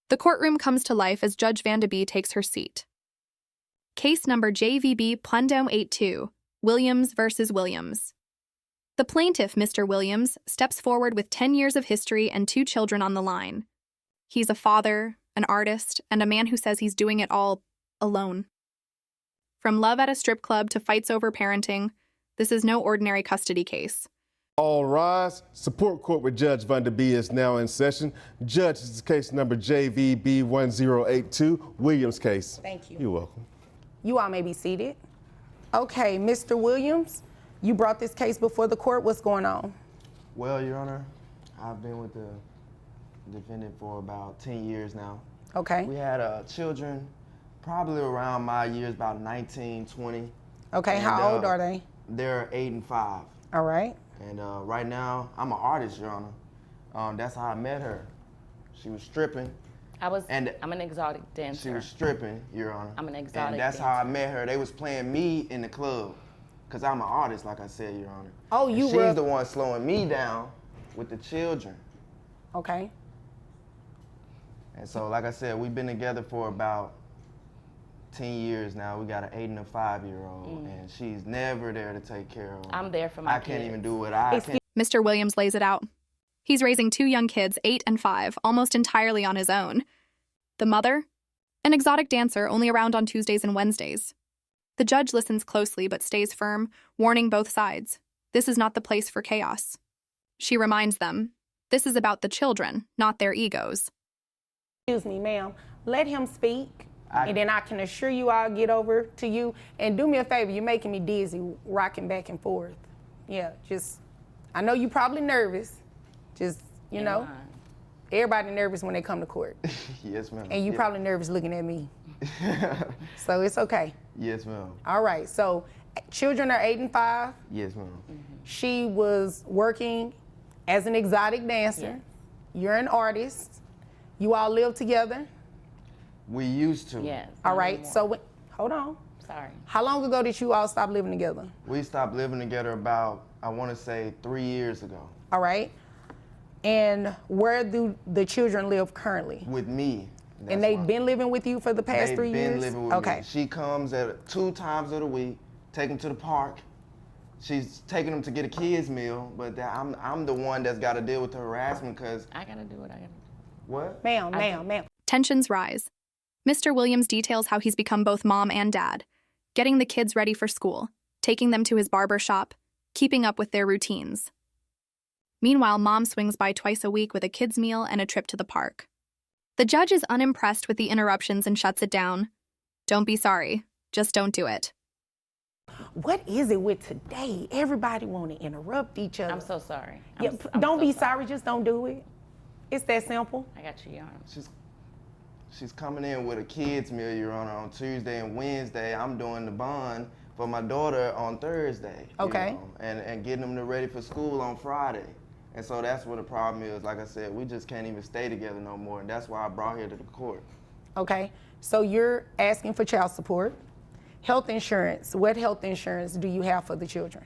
The courtroom comes to life as Judge Vanderby takes her seat. Case number JVB Plundome 82, Williams versus Williams. The plaintiff, Mr. Williams, steps forward with 10 years of history and 2 children on the line. He's a father, an artist, and a man who says he's doing it all alone. From love at a strip club to fights over parenting, this is no ordinary custody case. All rise. Support court with Judge Vanderby is now in session. Judge, this is case number JVB 1082, Williams case. Thank you. You're welcome. You all may be seated. Okay, Mr. Williams, you brought this case before the court. What's going on? Well, Your Honor, I've been with the defendant for about 10 years now. Okay. We had children probably around my years, about 19, 20. Okay, And, how old are they? They're 8 and 5. All right. And right now, I'm an artist, Your Honor. That's how I met her. She was stripping. I'm an exotic dancer. She was stripping, Your Honor. I'm an exotic And that's dancer. how I met her. They was playing me in the club. Because I'm an artist, like I said, Your Honor. Oh, and you she's were... the one slowing me down with the children. Okay. And so, like I said, we've been together for about 10 years now. We got an 8 and a 5-year-old, and she's never there to take care of her. I'm there for my I can't kids. even do what I can. Mr. Williams lays it out. He's raising 2 young kids, 8 and 5, almost entirely on his own. The mother? An exotic dancer only around on Tuesdays and Wednesdays. The judge listens closely but stays firm, warning both sides. This is not the place for chaos. She reminds them, this is about the children, not their egos. Excuse me, ma'am. Let him speak, and then I can assure you I'll get over to you. And do me a favor, you're making me dizzy, rocking back and forth. Yeah, just, I know you're probably nervous. Just, you know, everybody nervous when they come to court. Yes, ma'am. And you probably nervous looking at me. So it's okay. Yes, ma'am. All right, so children are 8 and 5. Yes, ma'am. She was working as an exotic dancer. Yes. You're an artist. You all live together. We used to. Yes. All not right, anymore. so hold on. Sorry. How long ago did you all stop living together? We stopped living together about, I want to say, 3 years ago. All right. And where do the children live currently? With me. And they've been living with you for the past 3 years? They've been living with okay. me. She comes at 2 times of the week, take them to the park. She's taking them to get a kids meal, but I'm the one that's got to deal with the harassment because. I gotta do what I gotta do. What? Ma'am. Tensions rise. Mr. Williams details how he's become both mom and dad, getting the kids ready for school, taking them to his barber shop, keeping up with their routines. Meanwhile, mom swings by twice a week with a kids' meal and a trip to the park. The judge is unimpressed with the interruptions and shuts it down. Don't be sorry. Just don't do it. What is it with today? Everybody want to interrupt each other. I'm so sorry. Don't be sorry, just don't do it. It's that simple. I got you, Your Honor. She's coming in with a kids meal, Your Honor, on Tuesday and Wednesday. I'm doing the bond for my daughter on Thursday. Okay. You know, and getting them ready for school on Friday. And so that's what the problem is. Like I said, we just can't even stay together no more. And that's why I brought her to the court. Okay, so you're asking for child support, health insurance. What health insurance do you have for the children?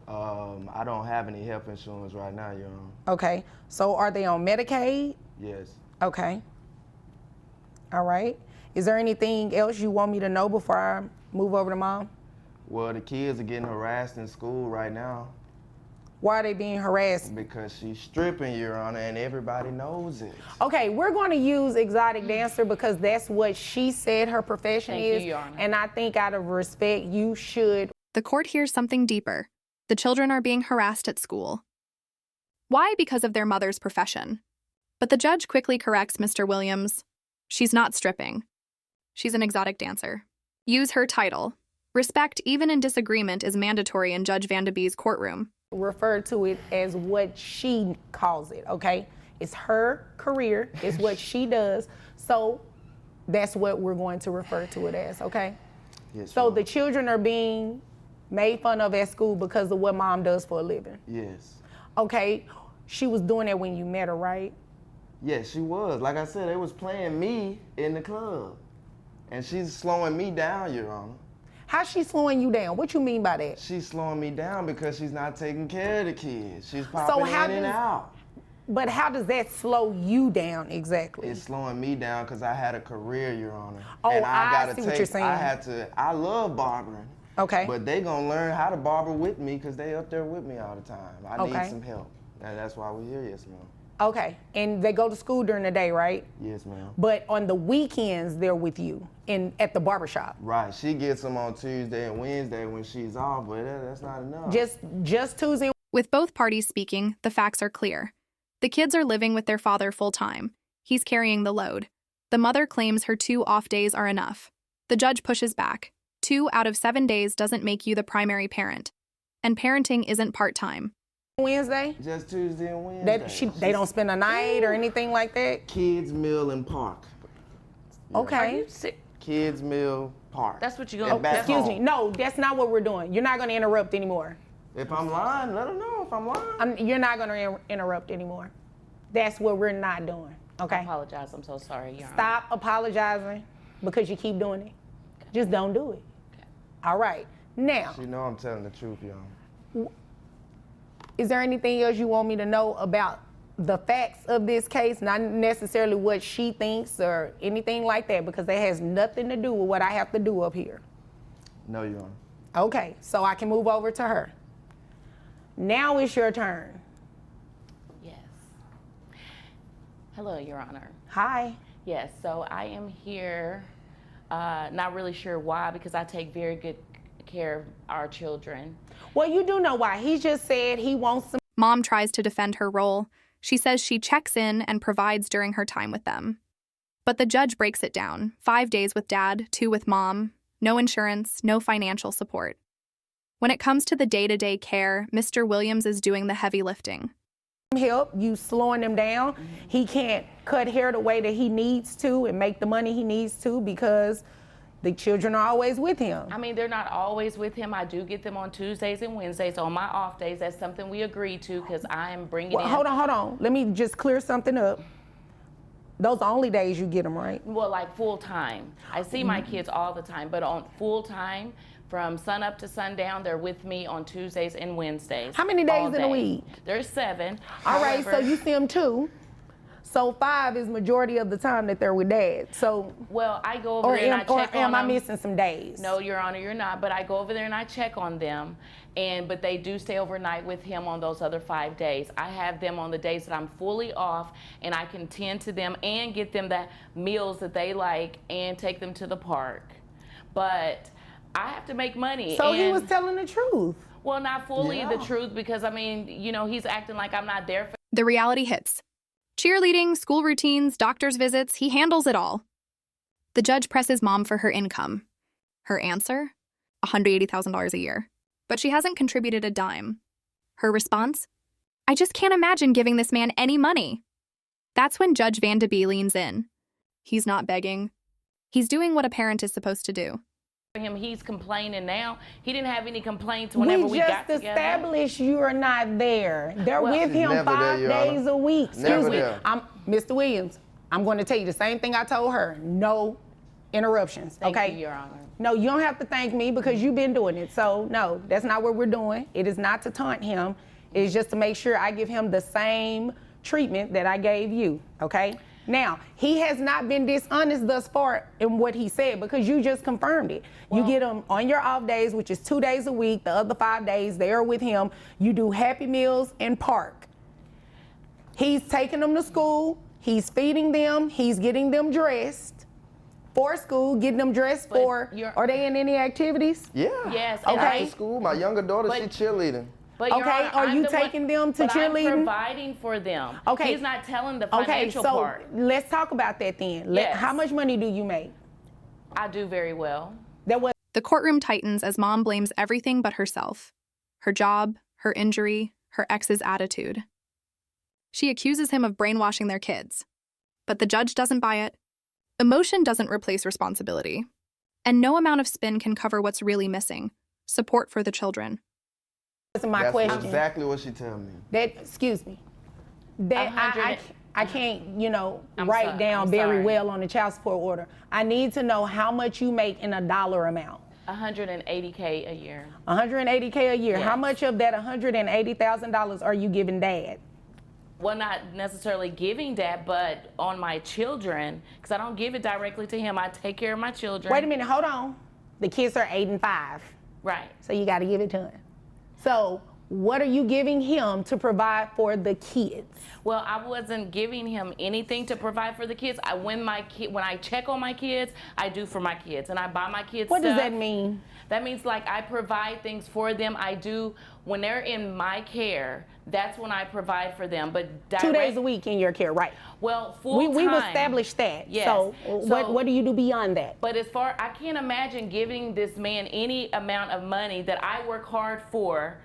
I don't have any health insurance right now, Your Honor. Okay, so are they on Medicaid? Yes. Okay. All right. Is there anything else you want me to know before I move over to mom? Well, the kids are getting harassed in school right now. Why are they being harassed? Because she's stripping, Your Honor, and everybody knows it. Okay, we're going to use exotic dancer because that's what she said her profession Thank is. you, Your Honor. And I think out of respect, you should. The court hears something deeper. The children are being harassed at school. Why? Because of their mother's profession. But the judge quickly corrects Mr. Williams. She's not stripping. She's an exotic dancer. Use her title. Respect, even in disagreement, is mandatory in Judge Vanderby's courtroom. Refer to it as what she calls it, okay? It's her career, it's what she does, so that's what we're going to refer to it as, okay? Yes, So Mom. the children are being made fun of at school because of what mom does for a living. Yes. Okay, she was doing that when you met her, right? Yes, she was. Like I said, they was playing me in the club. And she's slowing me down, Your Honor. How's she slowing you down? What you mean by that? She's slowing me down because she's not taking care of the kids. She's popping in and out. But how does that slow you down exactly? It's slowing me down because I had a career, Your Honor. Oh, and I gotta see what you're saying. I love barbering. Okay. But they gonna learn how to barber with me because they up there with me all the time. I need some help. That's why we're here, yes, ma'am. Okay, and they go to school during the day, right? Yes, ma'am. But on the weekends, they're with you at the barbershop. Right, she gets them on Tuesday and Wednesday when she's off, but that's not enough. Just Tuesday. With both parties speaking, the facts are clear. The kids are living with their father full-time. He's carrying the load. The mother claims her 2 off days are enough. The judge pushes back. 2 out of 7 days doesn't make you the primary parent. And parenting isn't part-time. Wednesday? Just Tuesday and Wednesday. They don't spend a night or anything like that? Kids meal and park. Okay. Are you sick? Kids meal, park. That's what you're gonna. Excuse me. No, that's not what we're doing. You're not going to interrupt anymore. If I'm lying, let them know if I'm lying. You're not going to interrupt anymore. That's what we're not doing. Okay. I apologize. I'm so sorry, Your Honor. Stop apologizing because you keep doing it. Just don't do it. Okay. All right. Now, You know I'm telling the truth, y'all. is there anything else you want me to know about the facts of this case? Not necessarily what she thinks or anything like that, because that has nothing to do with what I have to do up here. No, Your Honor. Okay, so I can move over to her. Now it's your turn. Yes. Hello, Your Honor. Hi. Yes, so I am here, not really sure why, because I take very good care of our children. Well, you do know why. He just said he wants some. Mom tries to defend her role. She says she checks in and provides during her time with them. But the judge breaks it down. 5 days with dad, 2 with mom, no insurance, no financial support. When it comes to the day-to-day care, Mr. Williams is doing the heavy lifting. Help, you slowing him down. He can't cut hair the way that he needs to and make the money he needs to because the children are always with him. I mean, they're not always with him. I do get them on Tuesdays and Wednesdays on my off days. That's something we agreed to because I am bringing in. Hold on. Let me just clear something up. Those are only days you get them, right? Well, like full time. I see my kids all the time, but on full time, from sun up to sundown, they're with me on Tuesdays and Wednesdays. How many days in a week? There's 7. All right, so However, you see them 2. So 5 is majority of the time that they're with dad. So, well, I go over there and I check on am I them. missing some days? No, Your Honor, you're not. But I go over there and I check on them, but they do stay overnight with him on those other 5 days. I have them on the days that I'm fully off, and I can tend to them and get them the meals that they like and take them to the park. But I have to make money. So he was telling the truth. Well, not fully the truth because, I mean, he's acting like I'm not there for. The reality hits. Cheerleading, school routines, doctor's visits, he handles it all. The judge presses mom for her income. Her answer? $180,000 a year. But she hasn't contributed a dime. Her response? I just can't imagine giving this man any money. That's when Judge Van de Bee leans in. He's not begging. He's doing what a parent is supposed to do. Him, he's complaining now. He didn't have any complaints whenever we got together. We just established you are not there. They're with him Never 5 there, days a week. Never Excuse me. there. Mr. Williams, I'm going to tell you the same thing I told her. No interruptions, Thank okay? you, Your Honor. No, you don't have to thank me because you've been doing it. So, no, that's not what we're doing. It is not to taunt him. It is just to make sure I give him the same treatment that I gave you, okay? Now, he has not been dishonest thus far in what he said because you just confirmed it. Well, you get him on your off days, which is 2 days a week. The other 5 days, they are with him. You do Happy Meals and park. He's taking them to school. He's feeding them. He's getting them dressed for school, getting them dressed for. Are they in any activities? Yeah. Yes. Okay. After school, my younger daughter, she cheerleading. But Your Okay, Honor, are I'm you the taking them to but cheerleading? I'm providing for them. Okay. He's not telling the Okay, financial so part. let's talk about that then. Yes. How much money do you make? I do very well. The courtroom tightens as mom blames everything but herself. Her job, her injury, her ex's attitude. She accuses him of brainwashing their kids. But the judge doesn't buy it. Emotion doesn't replace responsibility. And no amount of spin can cover what's really missing: support for the children. That's my That's question. exactly what she told me. Excuse me. I can't, write sorry. down I'm very sorry. well on the child support order. I need to know how much you make in a dollar amount. $180K a year. $180K a year. Yes. How much of that $180,000 are you giving dad? Well, not necessarily giving that, but on my children, because I don't give it directly to him. I take care of my children. Wait a minute, hold on. The kids are 8 and 5. Right. So you got to give it to him. So what are you giving him to provide for the kids? Well, I wasn't giving him anything to provide for the kids. When I check on my kids, I do for my kids, and I buy my kids What stuff. does that mean? That means like I provide things for them. I do when they're in my care. That's when I provide for them. But 2 days a week in your care, right? Well, full time. We've established that. Yes. So what do you do beyond that? But I can't imagine giving this man any amount of money that I work hard for.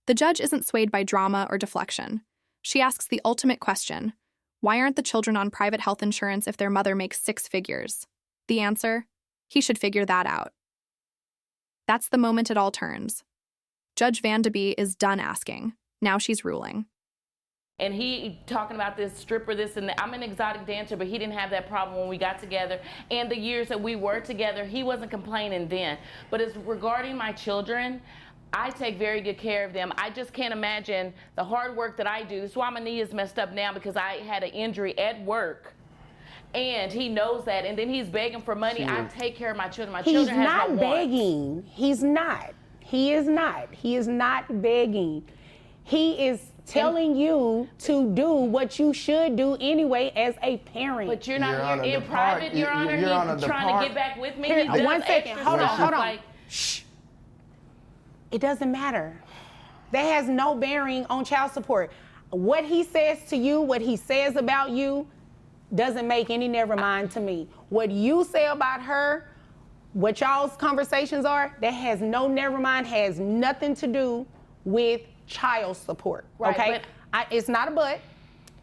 The judge isn't swayed by drama or deflection. She asks the ultimate question: why aren't the children on private health insurance if their mother makes 6 figures? The answer: he should figure that out. That's the moment it all turns. Judge Vanderby is done asking. Now she's ruling. And he talking about this stripper, this and that. I'm an exotic dancer, but he didn't have that problem when we got together. And the years that we were together, he wasn't complaining then. But as regarding my children, I take very good care of them. I just can't imagine the hard work that I do. That's why my knee is messed up now, because I had an injury at work. And he knows that, and then he's begging for money. I take care of my children. My children have no wants. He's not begging. He's not. He is not. He is not begging. He is telling you to do what you should do anyway as a parent. But you're not here in private, Your Honor. He's trying to get back with me. Here, 1 second. Hold on. Like, shh. It doesn't matter. That has no bearing on child support. What he says to you, what he says about you, doesn't make any never mind to me. What you say about her, what y'all's conversations are, that has no never mind, has nothing to do with child support. Right, okay? It's not a but.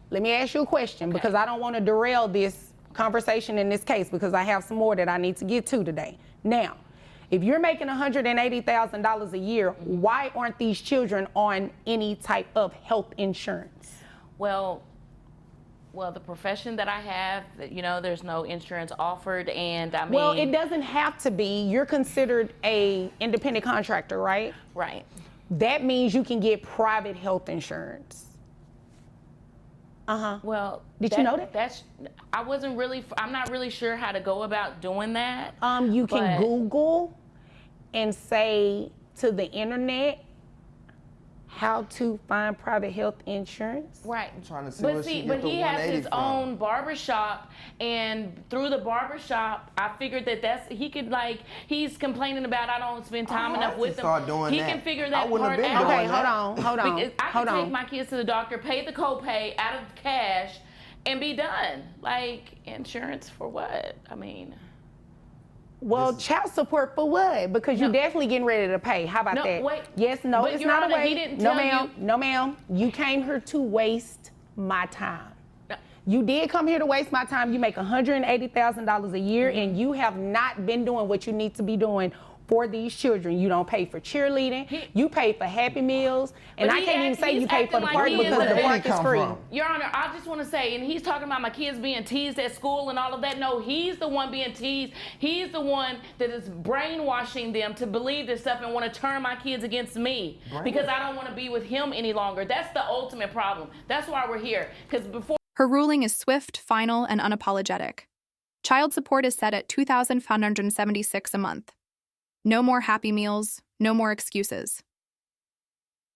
Let me ask you a question, because I don't want to derail this conversation in this case, because I have some more that I need to get to today. Now, if you're making $180,000 a year, why aren't these children on any type of health insurance? Well, the profession that I have, there's no insurance offered, and I mean. Well, it doesn't have to be. You're considered a independent contractor, right? Right. That means you can get private health insurance. Well, did you know that? I'm not really sure how to go about doing that. You can Google and say to the internet how to find private health insurance. Right. I'm trying to see but where see, she but get the he has 180 his from. own barbershop, and through the barbershop, I figured he could, he's complaining about I don't spend time enough with him. Start doing he that. can figure I that wouldn't part have been out. doing Okay, that. hold on. Because I can take my kids to the doctor, pay the copay out of cash, and be done. Like, insurance for what? I mean. Well, child support for what? Because you're definitely getting ready to pay. How about that? Wait. Yes, no, But it's Your not Honor, a he wait. didn't No, tell ma'am. No, ma'am. You came here to waste my time. No. You did come here to waste my time. You make $180,000 a year, and you have not been doing what you need to be doing for these children. You don't pay for cheerleading. You pay for Happy Meals, and But I can't even say he's you pay for the acting park like he because is the a- park is free. Your Honor, I just want to say, and he's talking about my kids being teased at school and all of that. No, he's the one being teased. He's the one that is brainwashing them to believe this stuff and want to turn my kids against me because I don't want to be with him any longer. That's the ultimate problem. That's why we're here. Because before. Her ruling is swift, final, and unapologetic. Child support is set at $2,576 a month. No more Happy Meals, no more excuses.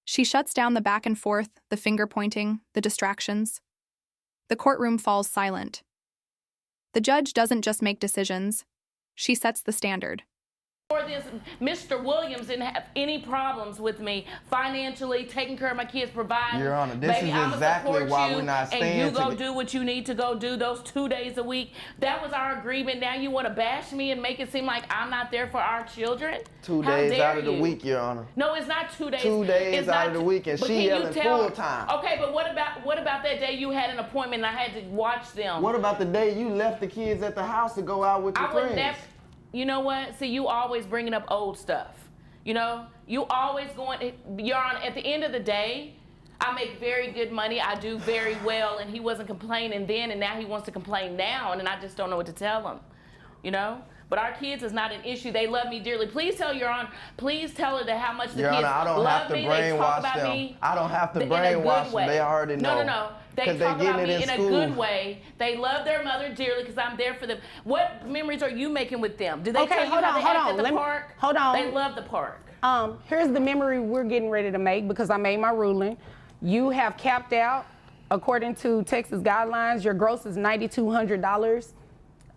She shuts down the back and forth, the finger pointing, the distractions. The courtroom falls silent. The judge doesn't just make decisions, she sets the standard. Before this, Mr. Williams didn't have any problems with me financially, taking care of my kids, providing. Your Honor, this Baby, is I'ma exactly support why you, we're not and staying you go together. do what you need to go do those 2 days a week. That was our agreement. Now you want to bash me and make it seem like I'm not there for our children? 2 How days dare out of the you? week, Your Honor. No, it's not 2 days. 2 days It's out not of the two- week, and but she can you yelling tell- full time. Okay, but what about that day you had an appointment and I had to watch them? What about the day you left the kids at the house to go out with your I would friends? never. You know what? See, you always bringing up old stuff. You know, you always going. You're on. At the end of the day, I make very good money. I do very well, and he wasn't complaining then, and now he wants to complain now, and I just don't know what to tell him. You know. But our kids is not an issue. They love me dearly. Please tell Your Honor. Please tell her that how much the Your kids Honor, I don't love have to me. They talk brainwash about them. me. I don't have to in a good brainwash them. way. They already know. No. They 'Cause they talk getting about it me in in a school. good way. They love their mother dearly because I'm there for them. What memories are you making with them? Do they Okay, tell you hold how on, they hold act on. at the Let me- park? hold on. They love the park. Here's the memory we're getting ready to make because I made my ruling. You have capped out, according to Texas guidelines, your gross is $9,200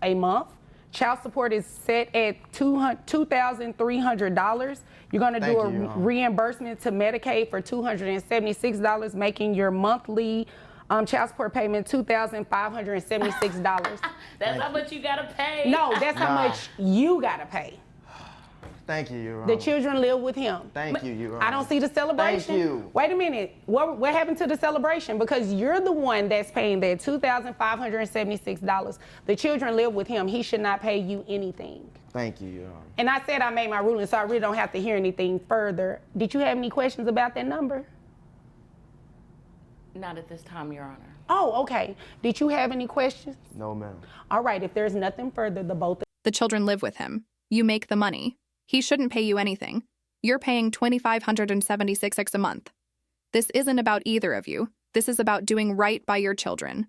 a month. Child support is set at $2,300. You're going to do a Thank you, reimbursement to Medicaid for $276, making your monthly child support payment $2,576. That's how much you gotta pay. No, that's how much you got to pay. Thank you, Your Honor. The children live with him. Thank you, Your Honor. I don't see the celebration. Thank you. Wait a minute. What happened to the celebration? Because you're the one that's paying that $2,576. The children live with him. He should not pay you anything. Thank you, Your Honor. And I said I made my ruling, so I really don't have to hear anything further. Did you have any questions about that number? Not at this time, Your Honor. Oh, okay. Did you have any questions? No, ma'am. All right. If there's nothing further, The children live with him. You make the money. He shouldn't pay you anything. You're paying $2,576 a month. This isn't about either of you. This is about doing right by your children.